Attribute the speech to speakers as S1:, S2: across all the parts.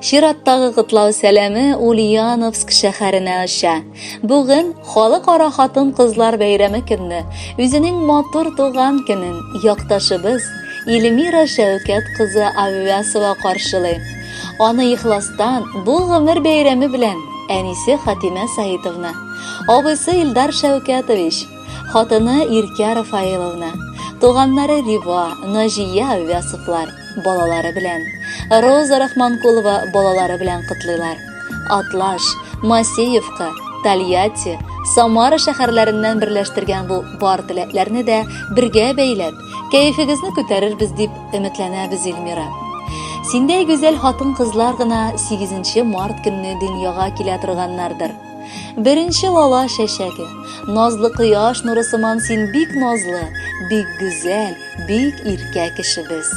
S1: Чираттагы котлау сәламе Ульяновск шәһәренә аша. Бүген халыкара хатын-кызлар бәйрәме көнне үзенең матур туган көнен якташыбыз Эльмира Шәүкәт кызы Аввасова каршылый. Аны ихластан бу гомер бәйрәме белән әнисе Хатима Саитовна, абысы Илдар Шәүкәтович, хатыны Иркә Рафаиловна, туганнары Рива, Нәҗия Аввасовлар балалары белән, Роза Рахманкулова балалары белән котлыйлар. Атлаш, Масеевка, Тольятти, Самара шәһәрләреннән берләштергән бу бар теләкләрне дә бергә бәйләп, кәефегезне күтәрербез дип өметләнәбез, Эльмира. Синдәй гүзәл хатын-кызлар гына 8 март көнне дөньяга килә торганнардыр. Беренче лала шәшәге, назлы кояш нуры сыман син бик назлы, бик гүзәл, бик иркә кешебез.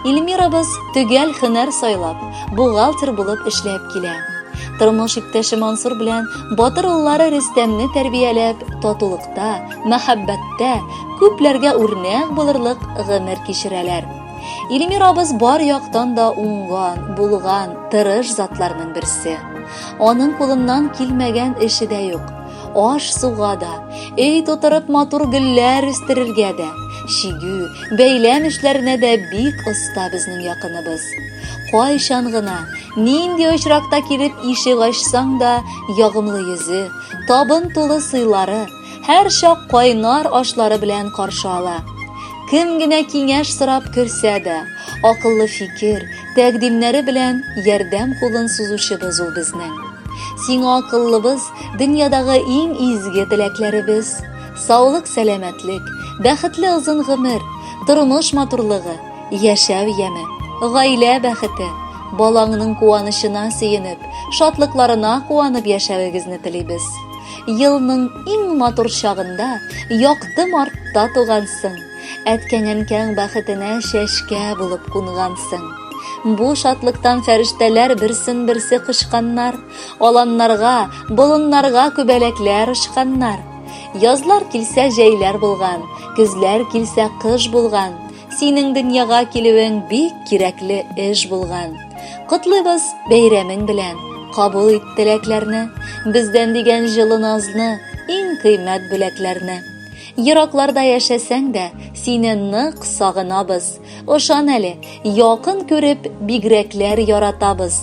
S1: Эльмирабыз төгәл һөнәр сайлап, бухгалтер булып эшләп килә. Тормыш иптәше Мансур белән батыр уллары Рөстәмне тәрбияләп, татулыкта, мәхәббәттә күпләргә үрнәк булырлык гомер кичерәләр. Эльмирабыз бар яктан да уңган, булган, тырыш затларның берсе. Аның кулыннан килмәгән эше дә юк. Аш суга да, өй тутырып матур гөлләр үстерергә дә, шигү, бәйләм эшләренә дә бик оста безнең якыныбыз. Кайчан гына, нинди очракта килеп ишек ачсаң да, ягымлы йөзе, табын тулы сыйлары, һәр чак кайнар ашлары белән каршы ала. Кем генә киңәш сорап керсә дә, акыллы фикер, тәкъдимнәре белән ярдәм кулын сузучыбыз ул безнең. Сиңа акыллыбыз, дөньядагы иң изге теләкләребез, саулык, сәламәтлек, бәхетле озын гомер, тормыш матурлыгы, яшәү яме, гаилә бәхете, балаңның куанычына сөенеп, шатлыкларына куанып яшәвегезне телибез. Елның иң матур чагында, якты мартта тугансың, әткәңнең кәң бәхетенә шәшкә булып кунгансың. Бу шатлыктан фәрештәләр берсен-берсе кышканнар, аланнарга, болыннарга күбәләкләр ышканнар. Язлар килсә җәйләр булган, көзләр килсә кыш булган. Синең дөньяга килүең бик кирәкле эш булган. Котлыйбыз бәйрәмең белән, кабул ит теләкләрне, бездән дигән җылы назны, иң кыйммәт бүләкләрне. Еракларда яшәсәң дә, сине нык сагынабыз. Ошан әле, якын күреп, бигрәкләр яратабыз.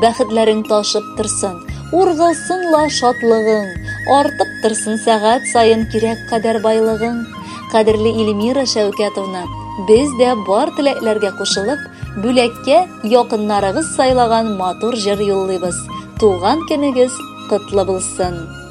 S1: Бәхетләрең ташып торсын, ургылсынла шатлыгың, артып торсын сәгать саен кирәк кадәр байлыгың. Кадерле Эльмира Шәүкәтовна, без дә бар теләкләргә кушылып, бүләккә якыннарыгыз сайлаган матур җыр юллыйбыз. Туган көнегез котлы булсын.